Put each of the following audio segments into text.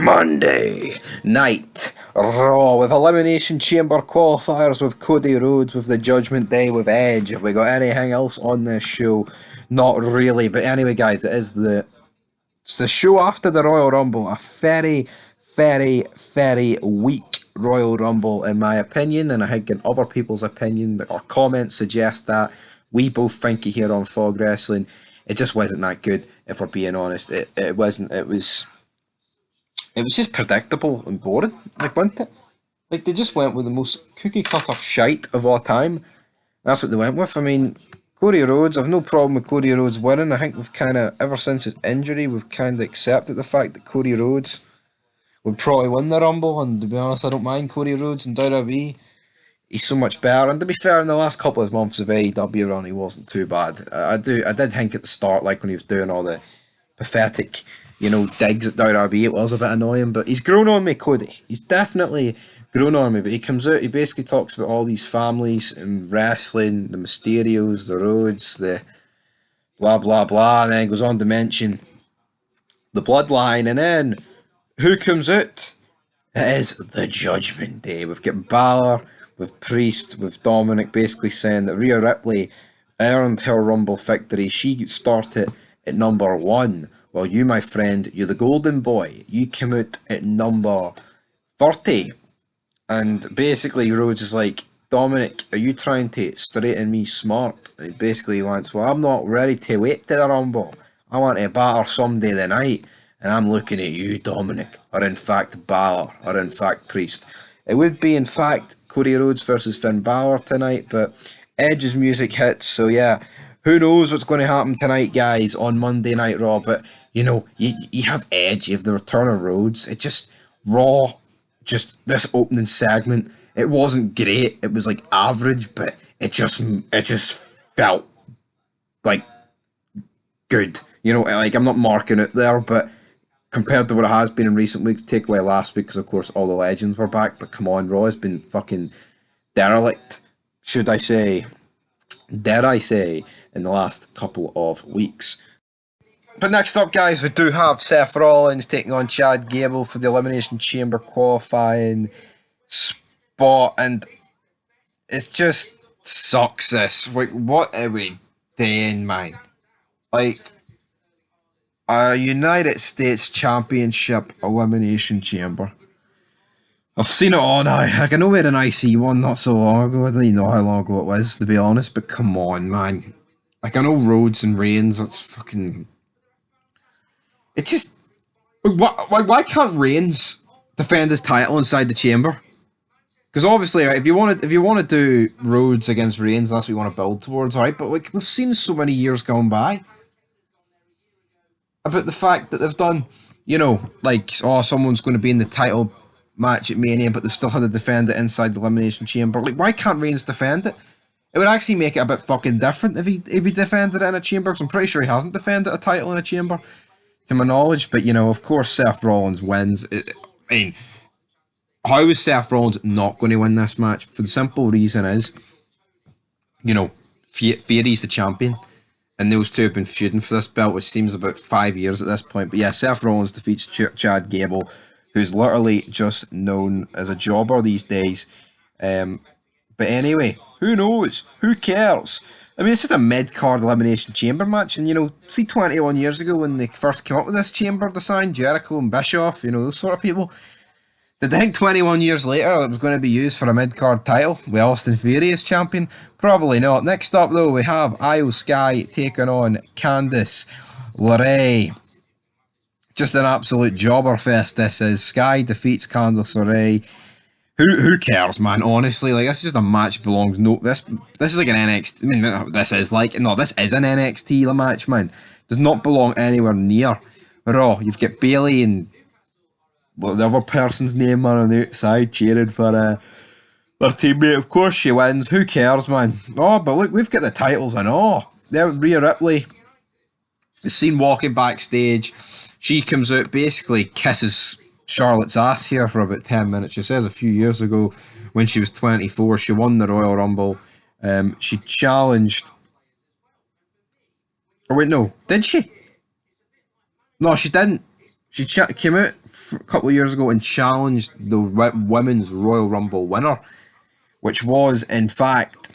Monday night Raw with Elimination Chamber qualifiers with Cody Rhodes with the Judgment Day with Edge. Have we got anything else on this show? Not really, but anyway, guys, it's the show after the Royal Rumble. A very, very, very weak Royal Rumble in my opinion, and I think in other people's opinion or comments suggest that. We both think it here on Fog Wrestling. It just wasn't that good, if we're being honest. It wasn't. It was just predictable and boring, like, wasn't it? Like, they just went with the most cookie cutter shite of all time. That's what they went with. I mean, Cody Rhodes, I've no problem with Cody Rhodes winning. I think we've kind of, ever since his injury, we've kind of accepted the fact that Cody Rhodes would probably win the Rumble. And to be honest, I don't mind Cody Rhodes in WWE. He's so much better. And to be fair, in the last couple of months of AEW run, he wasn't too bad. I did think at the start, like when he was doing all the pathetic, digs at WWE, it was a bit annoying, but he's grown on me, Cody. He's definitely grown on me, but he comes out, he basically talks about all these families in wrestling, the Mysterios, the Rhodes, the blah, blah, blah, and then goes on to mention the bloodline, and then who comes out? It is the Judgment Day. We've got Balor, with Priest, with Dominic basically saying that Rhea Ripley earned her Rumble victory. She started at number 1. Well, you, my friend, you're the golden boy. You came out at number 30. And basically, Rhodes is like, Dominic, are you trying to straighten me smart? And he basically wants, well, I'm not ready to wait to the Rumble. I want to batter someday the night. And I'm looking at you, Dominic, or in fact, Balor, or in fact, Priest. It would be, in fact, Cody Rhodes versus Finn Balor tonight, but Edge's music hits, so yeah. Who knows what's going to happen tonight, guys, on Monday Night Raw, but, you have Edge, you have the return of Rhodes. It just, Raw, just this opening segment, it wasn't great, it was, like, average, but it just felt, like, good. Like, I'm not marking it there, but compared to what it has been in recent weeks, take away last week, because, of course, all the legends were back, but come on, Raw has been fucking derelict, dare I say, in the last couple of weeks. But next up, guys, we do have Seth Rollins taking on Chad Gable for the Elimination Chamber qualifying spot, and it just sucks this. Like, what are we doing, man? Like, a United States Championship Elimination Chamber. I've seen it all now. Like, I know we had an IC one not so long ago. I don't even know how long ago it was, to be honest, but come on, man. Like, I know Rhodes and Reigns, that's fucking... It just... Why can't Reigns defend his title inside the chamber? Because obviously, if you want to do Rhodes against Reigns, that's what you want to build towards, alright? But like, we've seen so many years gone by about the fact that they've done, someone's going to be in the title match at Mania, but they've still had to defend it inside the Elimination Chamber. Like, why can't Reigns defend it? It would actually make it a bit fucking different if he defended it in a chamber, because I'm pretty sure he hasn't defended a title in a chamber, to my knowledge. But, of course, Seth Rollins wins. How is Seth Rollins not going to win this match? For the simple reason is, Theory's the champion, and those two have been feuding for this belt, which seems about 5 years at this point. But yeah, Seth Rollins defeats Chad Gable, who's literally just known as a jobber these days. But anyway, who knows? Who cares? I mean, it's just a mid-card Elimination Chamber match, and see 21 years ago when they first came up with this chamber design, Jericho and Bischoff, those sort of people. Did they think 21 years later it was going to be used for a mid-card title with Austin Theory as champion? Probably not. Next up, though, we have Io Sky taking on Candice LeRae. Just an absolute jobber fest this is. Sky defeats Candice LeRae. Who cares, man? Honestly, like, this is just a match belongs. No, this is like an NXT. I mean, this is an NXT match, man. Does not belong anywhere near Raw. You've got Bayley and the other person's name on the outside cheering for their teammate. Of course, she wins. Who cares, man? Oh, but look, we've got the titles and all. There, Rhea Ripley is seen walking backstage. She comes out, basically kisses Charlotte's ass here for about 10 minutes. She says a few years ago, when she was 24, she won the Royal Rumble. She challenged... Oh wait, no. Did she? No, she didn't. She came out a couple of years ago and challenged the Women's Royal Rumble winner, which was, in fact,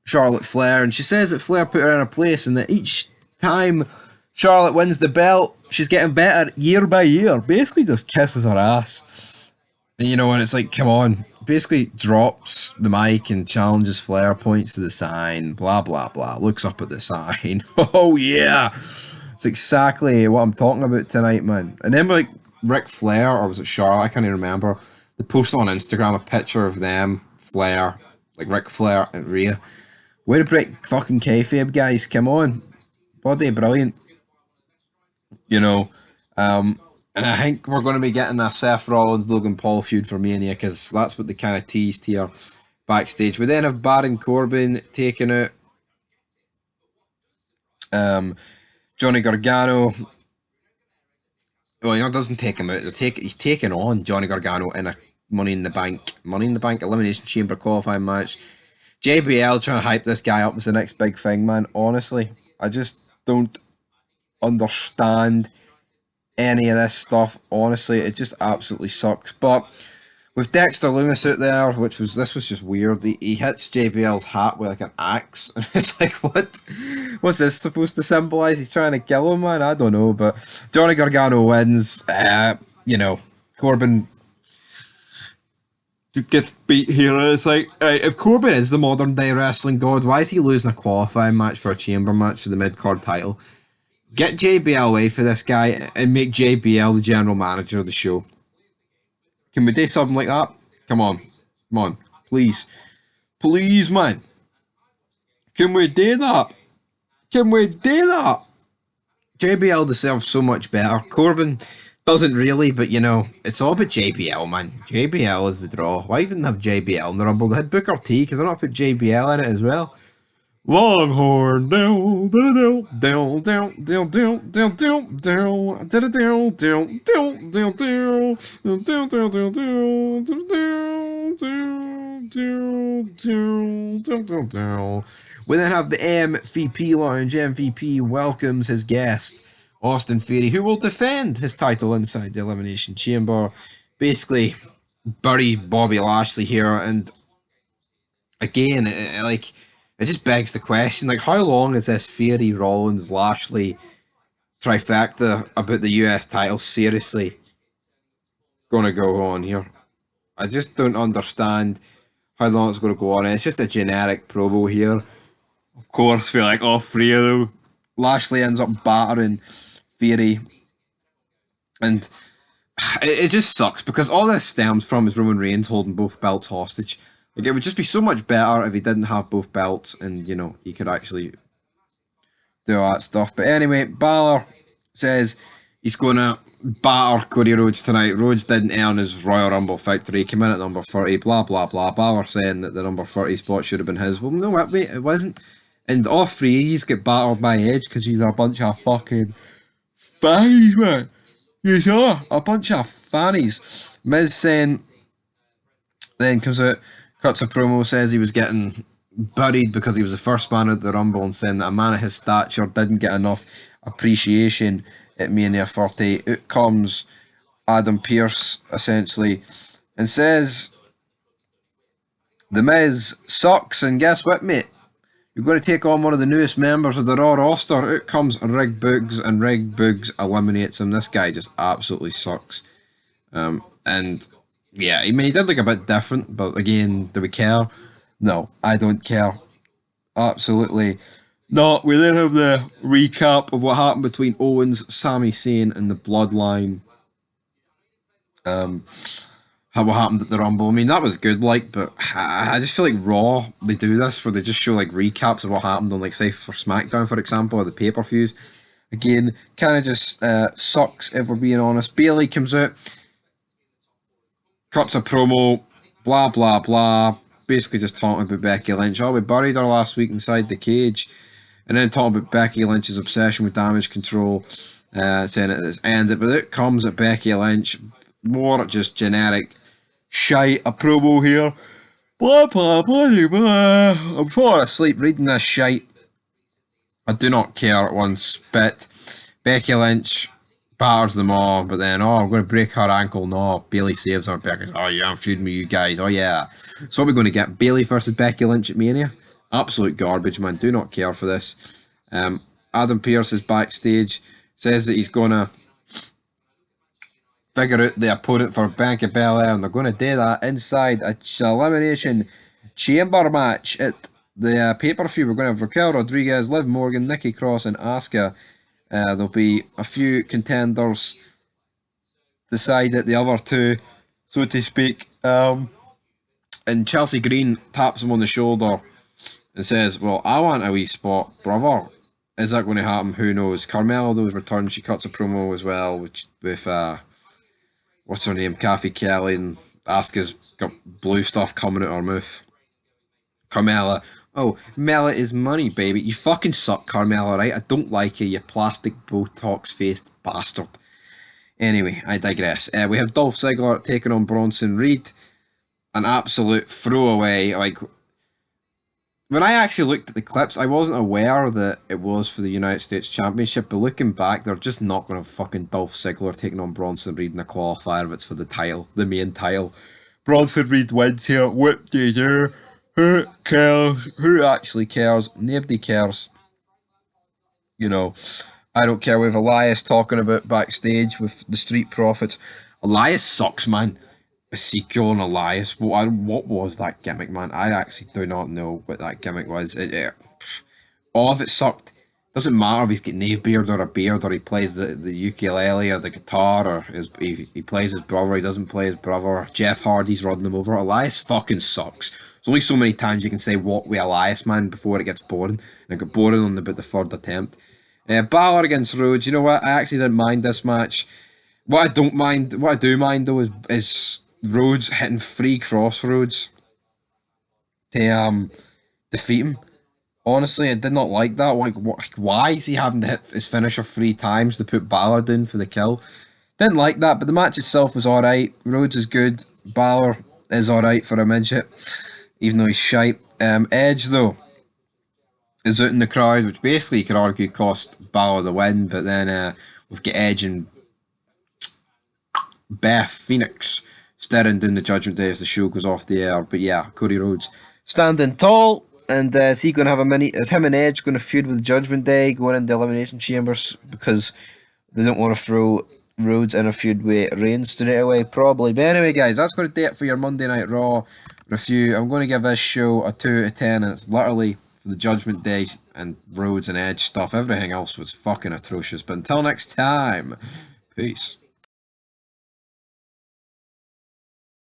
Charlotte Flair. And she says that Flair put her in her place and that each time Charlotte wins the belt, she's getting better year by year. Basically just kisses her ass. And, you know, and it's like, come on. Basically drops the mic and challenges Flair, points to the sign, blah, blah, blah. Looks up at the sign. Oh, yeah. It's exactly what I'm talking about tonight, man. And then, like, Ric Flair, or was it Charlotte? I can't even remember. They posted on Instagram a picture of them, Flair, like Ric Flair and Rhea. Way to break fucking kayfabe, guys. Come on. Bloody brilliant. You know, and I think we're going to be getting a Seth Rollins Logan Paul feud for Mania, because that's what they kind of teased here backstage. We then have Baron Corbin taking out Johnny Gargano. Well, he doesn't take him out. He's taking on Johnny Gargano in a Money in the Bank Elimination Chamber qualifying match. JBL trying to hype this guy up as the next big thing, man. Honestly, I just don't understand any of this stuff. Honestly, it just absolutely sucks. But with Dexter Lumis out there, this was just weird. He hits JBL's hat with like an axe. And it's like, what's this supposed to symbolize? He's trying to kill him, man. I don't know. But Johnny Gargano wins. You know, Corbin gets beat here. It's like, if Corbin is the modern day wrestling god, why is he losing a qualifying match for a chamber match for the mid-card title? Get JBL away for this guy and make JBL the general manager of the show. Can we do something like that? Come on, please, man. Can we do that? JBL deserves so much better. Corbin doesn't really, but you know, it's all about JBL, man. JBL is the draw. Why didn't have JBL in the Rumble? They had Booker T, because they're not put JBL in it as well. Longhorn down, down, down, down, down, down, down, down, down, down, down, down, down, down. We then have the MVP Lounge. MVP welcomes his guest, Austin Theory, who will defend his title inside the Elimination Chamber. Basically, bury Bobby Lashley here, and again, it just begs the question, like, how long is this Theory, Rollins, Lashley trifecta about the US title seriously gonna go on here? I just don't understand how long it's gonna go on. It's just a generic promo here. Of course, feel like all three of them. Lashley ends up battering Theory, and it just sucks because all this stems from is Roman Reigns holding both belts hostage. Like, it would just be so much better if he didn't have both belts and, you know, he could actually do all that stuff. But anyway, Balor says he's going to batter Cody Rhodes tonight. Rhodes didn't earn his Royal Rumble victory. He came in at number 30, blah, blah, blah. Balor saying that the number 30 spot should have been his. Well, no, wait, it wasn't. And all three of these get battered by Edge because he's a bunch of fucking fannies, man. Yes, are a bunch of fannies. Miz saying, then comes out, cuts a promo, says he was getting buried because he was the first man at the Rumble, and saying that a man of his stature didn't get enough appreciation at Mania 30. Out comes Adam Pearce, essentially, and says, The Miz sucks, and guess what, mate? You're going to take on one of the newest members of the Raw roster. Out comes Rig Boogs, and Rig Boogs eliminates him. This guy just absolutely sucks. And yeah, I mean, he did look a bit different, but again, do we care? No, I don't care. Absolutely not. We then have the recap of what happened between Owens, Sami Zayn, and the Bloodline. What happened at the Rumble. I mean, that was good, like, but I just feel like Raw, they do this, where they just show, like, recaps of what happened on, like, say, for SmackDown, for example, or the pay-per-views. Again, kind of just sucks, if we're being honest. Bayley comes out, cuts a promo, blah, blah, blah, basically just talking about Becky Lynch. Oh, we buried her last week inside the cage. And then talking about Becky Lynch's obsession with damage control, saying it has ended. But it comes at Becky Lynch, more just generic shite, a promo here. Blah, blah, blah, blah. I'm falling asleep reading this shite. I do not care one bit. Becky Lynch batters them all, but then, oh, I'm going to break her ankle. No, Bailey saves her. Becky's, oh, yeah, I'm feuding with you guys. Oh, yeah. So, what are we going to get? Bailey versus Becky Lynch at Mania? Absolute garbage, man. Do not care for this. Adam Pearce is backstage, says that he's going to figure out the opponent for Bianca Belair, and they're going to do that inside a elimination chamber match at the pay-per-view. We're going to have Raquel Rodriguez, Liv Morgan, Nikki Cross, and Asuka. There'll be a few contenders decided the other two, so to speak. And Chelsea Green taps him on the shoulder and says, well, I want a wee spot, brother. Is that going to happen? Who knows? Carmella, though, returns. She cuts a promo as well, which with what's her name, Kathy Kelly, and Asuka's got blue stuff coming out her mouth. Carmella, oh, Mella is money, baby. You fucking suck, Carmella, right? I don't like you, you plastic Botox-faced bastard. Anyway, I digress. We have Dolph Ziggler taking on Bronson Reed. An absolute throwaway. Like, when I actually looked at the clips, I wasn't aware that it was for the United States Championship, but looking back, they're just not going to fucking Dolph Ziggler taking on Bronson Reed in a qualifier if it's for the title, the main title. Bronson Reed wins here. What do you do? Who cares? Who actually cares? Nobody cares. You know, I don't care. We have Elias talking about backstage with the Street Profits. Elias sucks, man. Ezekiel and Elias. What was that gimmick, man? I actually do not know what that gimmick was. All of it sucked. Doesn't matter if he's got no beard or a beard, or he plays the ukulele or the guitar, or he plays his brother, he doesn't play his brother. Jeff Hardy's running him over. Elias fucking sucks. There's only so many times you can say what with Elias, man, before it gets boring. And it got boring on about the third attempt. Balor against Rhodes. You know what? I actually didn't mind this match. What I do mind though, is Rhodes hitting three crossroads to defeat him. Honestly, I did not like that. Like, why is he having to hit his finisher 3 times to put Balor down for the kill? Didn't like that, but the match itself was alright. Rhodes is good. Balor is alright for a midget, even though he's shite. Edge, though, is out in the crowd, which basically you could argue cost Balor the win, but then we've got Edge and Beth Phoenix staring down the Judgment Day as the show goes off the air. But yeah, Cody Rhodes standing tall. And is he going to have a mini? Is him and Edge going to feud with Judgment Day going into Elimination Chambers because they don't want to throw Rhodes in a feud with Reigns straight away? Probably. But anyway, guys, that's going to do it for your Monday Night Raw review. I'm going to give this show a 2 out of 10, and it's literally for the Judgment Day and Rhodes and Edge stuff. Everything else was fucking atrocious. But until next time, peace.